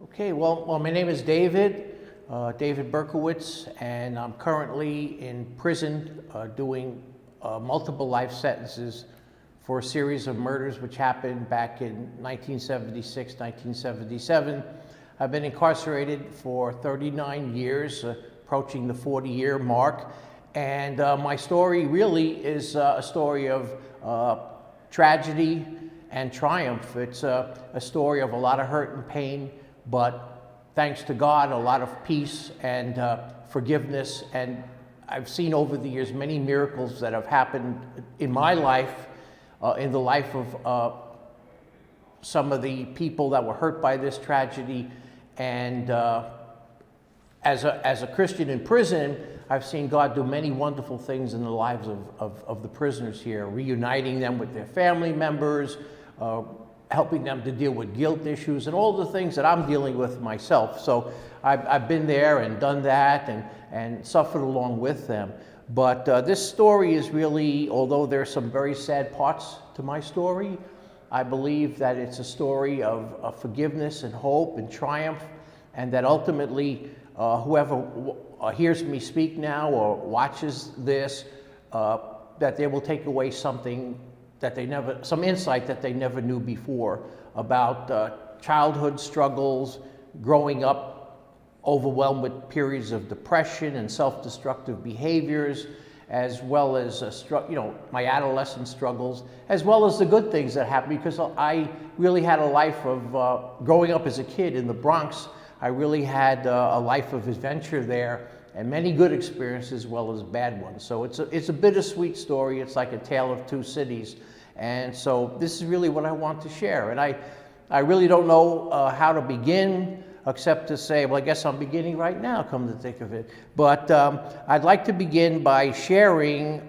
Okay, well, my name is David Berkowitz, and I'm currently in prison doing multiple life sentences for a series of murders which happened back in 1976, 1977. I've been incarcerated for 39 years, approaching the 40-year mark, and my story really is a story of tragedy and triumph. It's a story of a lot of hurt and pain, but thanks to God, a lot of peace and forgiveness. And I've seen over the years many miracles that have happened in my life, in the life of some of the people that were hurt by this tragedy. And as a Christian in prison, I've seen God do many wonderful things in the lives of the prisoners here, reuniting them with their family members, helping them to deal with guilt issues and all the things that I'm dealing with myself. So I've been there and done that and suffered along with them. But this story is really, although there's some very sad parts to my story, I believe that it's a story of forgiveness and hope and triumph, and that ultimately whoever hears me speak now or watches this, that they will take away something that some insight that they never knew before about childhood struggles, growing up overwhelmed with periods of depression and self-destructive behaviors, as well as my adolescent struggles, as well as the good things that happened, because I really had a life of growing up as a kid in the Bronx. I really had a life of adventure there, and many good experiences as well as bad ones. So it's a bittersweet story. It's like a tale of two cities. And so this is really what I want to share. And I really don't know how to begin, except to say, well, I guess I'm beginning right now, come to think of it. But I'd like to begin by sharing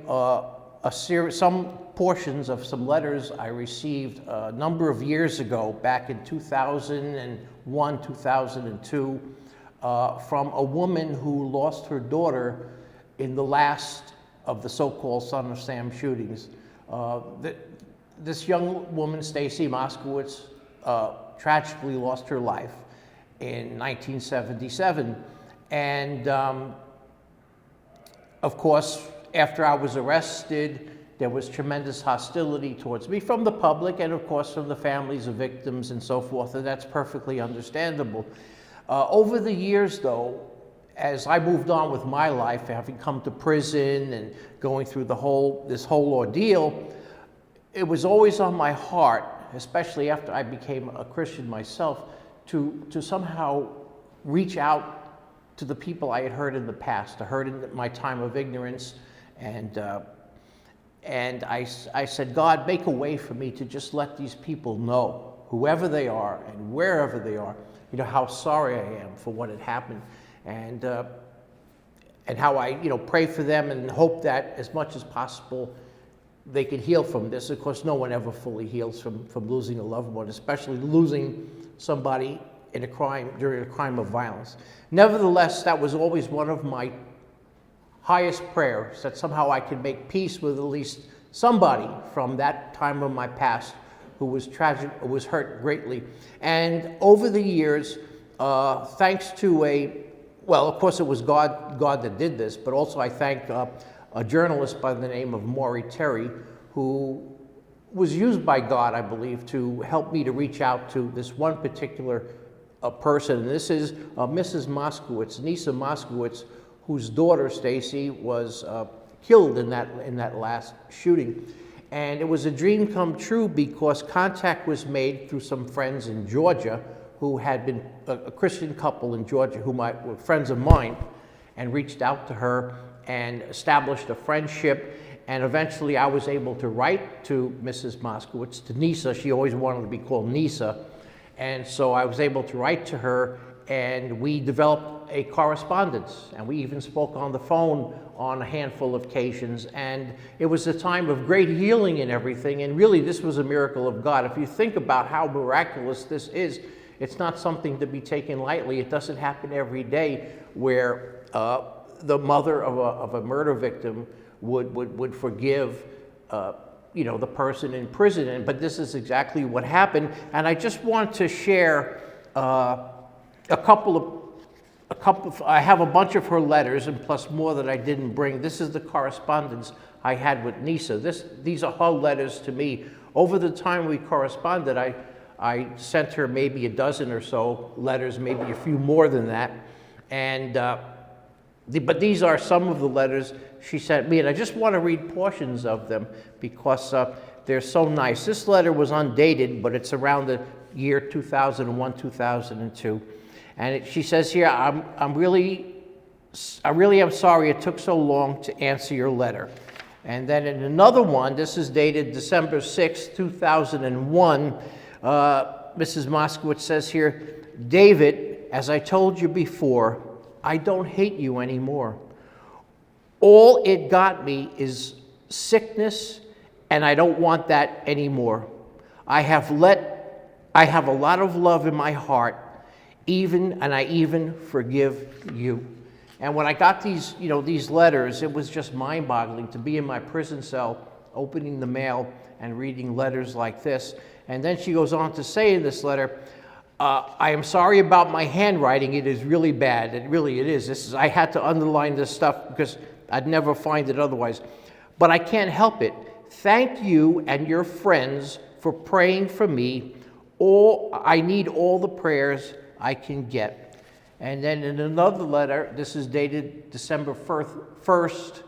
some portions of some letters I received a number of years ago, back in 2001, 2002, from a woman who lost her daughter in the last of the so-called Son of Sam shootings. This young woman, Stacy Moskowitz, tragically lost her life in 1977. And of course, after I was arrested, there was tremendous hostility towards me from the public and of course from the families of victims and so forth, and that's perfectly understandable. Over the years though, as I moved on with my life, having come to prison and going through this whole ordeal, it was always on my heart, especially after I became a Christian myself, to somehow reach out to the people I had hurt in the past, I hurt in my time of ignorance, and I said, God, make a way for me to just let these people know, whoever they are and wherever they are, how sorry I am for what had happened, and how I, pray for them and hope that as much as possible they can heal from this. Of course, no one ever fully heals from losing a loved one, especially losing somebody in during a crime of violence. Nevertheless, that was always one of my highest prayers, that somehow I could make peace with at least somebody from that time of my past who was was hurt greatly. And over the years, thanks to well, of course it was God that did this, but also I thank a journalist by the name of Maury Terry, who was used by God, I believe, to help me to reach out to this one particular person. And this is Mrs. Moskowitz, Nisa Moskowitz, whose daughter, Stacy, was killed in that last shooting. And it was a dream come true because contact was made through some friends in Georgia who had been a Christian couple in Georgia who were friends of mine, and reached out to her and established a friendship. And eventually I was able to write to Mrs. Moskowitz, to Nisa. She always wanted to be called Nisa. And so I was able to write to her, and we developed a correspondence, and we even spoke on the phone on a handful of occasions. And it was a time of great healing and everything, and really this was a miracle of God. If you think about how miraculous this is, it's not something to be taken lightly. It doesn't happen every day where the mother of a murder victim would forgive the person in prison. But this is exactly what happened. And I just want to share I have a bunch of her letters and plus more that I didn't bring. This is the correspondence I had with Nisa. These are her letters to me. Over the time we corresponded, I sent her maybe a dozen or so letters, maybe a few more than that. And, but these are some of the letters she sent me, and I just want to read portions of them because they're so nice. This letter was undated, but it's around the year 2001, 2002. And she says here, I really am sorry it took so long to answer your letter. And then in another one, this is dated December 6, 2001, Mrs. Moskowitz says here, David, as I told you before, I don't hate you anymore. All it got me is sickness, and I don't want that anymore. I have a lot of love in my heart, and I even forgive you. And when I got these, these letters, it was just mind-boggling to be in my prison cell, opening the mail and reading letters like this. And then she goes on to say in this letter, I am sorry about my handwriting. It is really bad. It is. I had to underline this stuff because I'd never find it otherwise. But I can't help it. Thank you and your friends for praying for me. I need all the prayers I can get. And then in another letter, this is dated December 21st,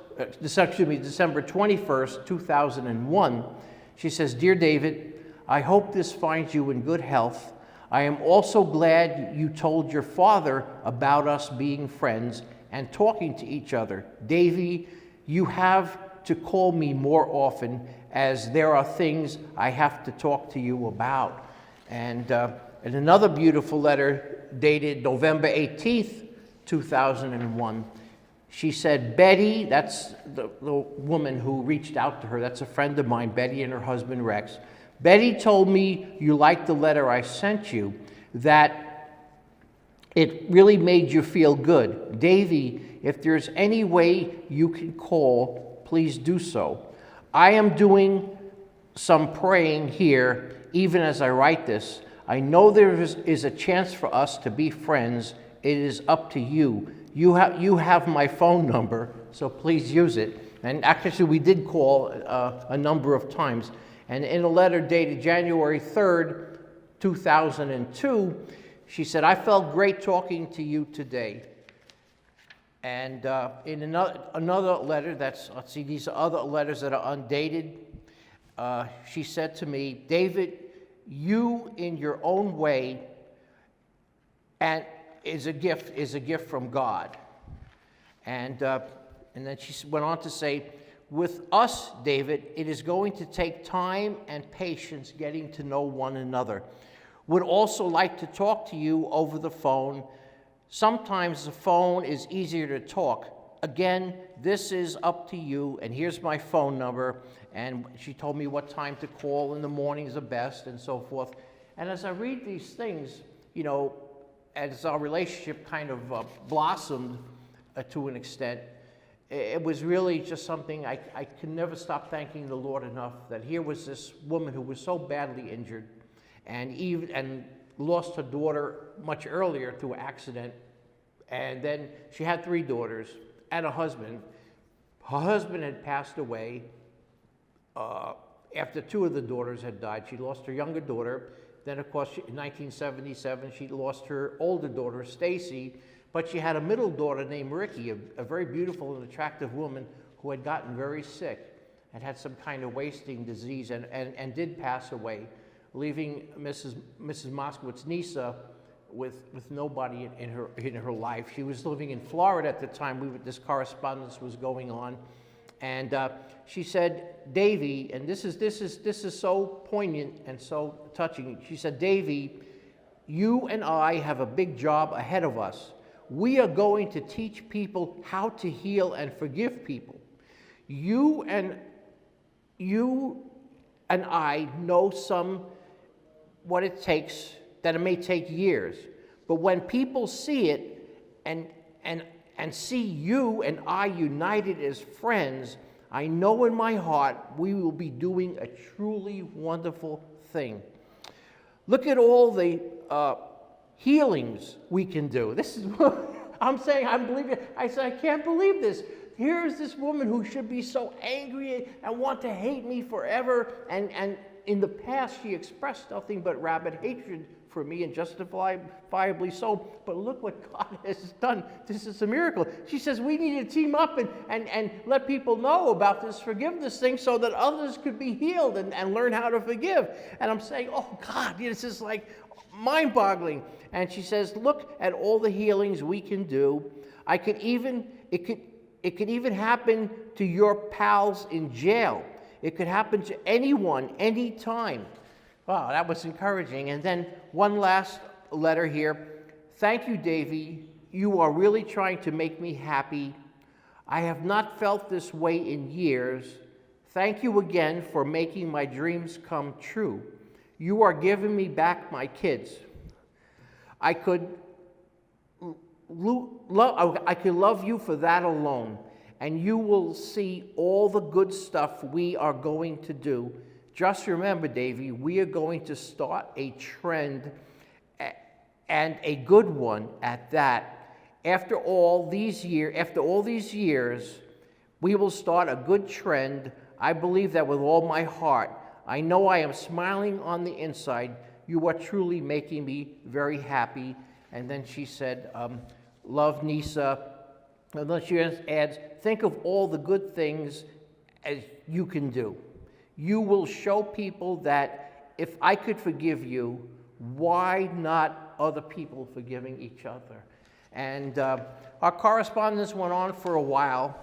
2001, she says, Dear David, I hope this finds you in good health. I am also glad you told your father about us being friends and talking to each other. Davy, you have to call me more often as there are things I have to talk to you about. And in another beautiful letter dated November 18th, 2001, she said, Betty, that's the woman who reached out to her, that's a friend of mine, Betty and her husband Rex. Betty told me you liked the letter I sent you, that it really made you feel good. Davy, if there's any way you can call, please do so. I am doing some praying here, even as I write this. I know there is a chance for us to be friends. It is up to you. You have my phone number, so please use it. And actually, we did call a number of times. And in a letter dated January 3rd, 2002, she said, I felt great talking to you today. And in another letter, let's see, these are other letters that are undated. She said to me, David, you in your own way and is a gift from God. And then she went on to say, with us, David, it is going to take time and patience getting to know one another. Would also like to talk to you over the phone. Sometimes the phone is easier to talk. Again, this is up to you, and here's my phone number. And she told me what time to call in the mornings are best and so forth. And as I read these things, as our relationship kind of blossomed to an extent, it was really just something I can never stop thanking the Lord enough that here was this woman who was so badly injured and lost her daughter much earlier through an accident. And then she had 3 daughters and a husband. Her husband had passed away after 2 of the daughters had died. She lost her younger daughter. Then, of course, in 1977, she lost her older daughter, Stacy. But she had a middle daughter named Ricky, a very beautiful and attractive woman who had gotten very sick and had some kind of wasting disease and did pass away, leaving Mrs. Moskowitz, Nisa, with nobody in her life. She was living in Florida at the time this correspondence was going on. And she said, Davy, and this is so poignant and so touching. She said, Davy, you and I have a big job ahead of us. We are going to teach people how to heal and forgive people. You and I know what it takes, that it may take years. But when people see it and see you and I united as friends, I know in my heart we will be doing a truly wonderful thing. Look at all the healings we can do. This is what I'm saying. I believe it. I said, I can't believe this. Here's this woman who should be so angry and want to hate me forever. And in the past, she expressed nothing but rabid hatred for me, and justifiably so. But look what God has done. This is a miracle. She says we need to team up and let people know about this forgiveness thing so that others could be healed and learn how to forgive. And I'm saying, oh God, this is like mind-boggling. And she says, look at all the healings we can do. It could even happen to your pals in jail. It could happen to anyone, anytime. Wow, that was encouraging. And then one last letter here. Thank you, Davy. You are really trying to make me happy. I have not felt this way in years. Thank you again for making my dreams come true. You are giving me back my kids. I could love you for that alone, and you will see all the good stuff we are going to do. Just remember, Davy, we are going to start a trend, and a good one at that. After all these years, we will start a good trend. I believe that with all my heart. I know I am smiling on the inside. You are truly making me very happy. And then she said, love, Nisa. And then she adds, think of all the good things as you can do. You will show people that if I could forgive you, why not other people forgiving each other? And our correspondence went on for a while,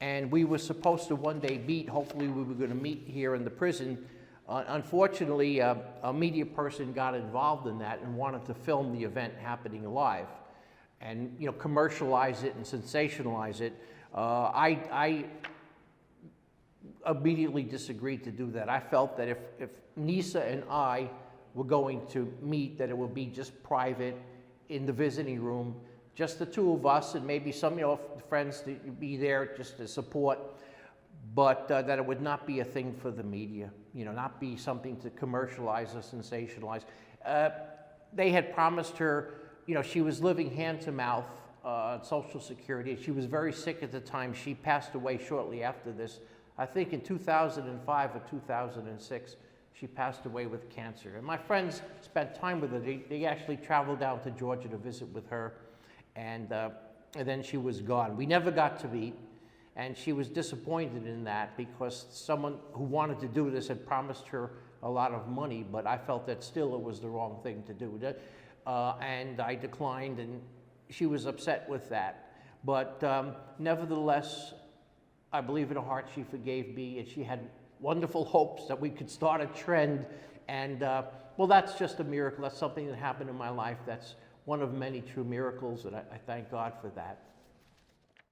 and we were supposed to one day meet. Hopefully we were going to meet here in the prison. Unfortunately, a media person got involved in that and wanted to film the event happening live and commercialize it and sensationalize it. I immediately disagreed to do that. I felt that if Nisa and I were going to meet, that it would be just private in the visiting room, just the two of us, and maybe some friends to be there just to support, but that it would not be a thing for the media, not be something to commercialize or sensationalize. They had promised her, she was living hand to mouth on Social Security. She was very sick at the time. She passed away shortly after this. I think in 2005 or 2006, she passed away with cancer. And my friends spent time with her. They actually traveled down to Georgia to visit with her, and then she was gone. We never got to meet, and she was disappointed in that because someone who wanted to do this had promised her a lot of money, but I felt that still it was the wrong thing to do. And I declined, and she was upset with that. But nevertheless, I believe in her heart she forgave me, and she had wonderful hopes that we could start a trend. And well, that's just a miracle. That's something that happened in my life. That's one of many true miracles, and I thank God for that.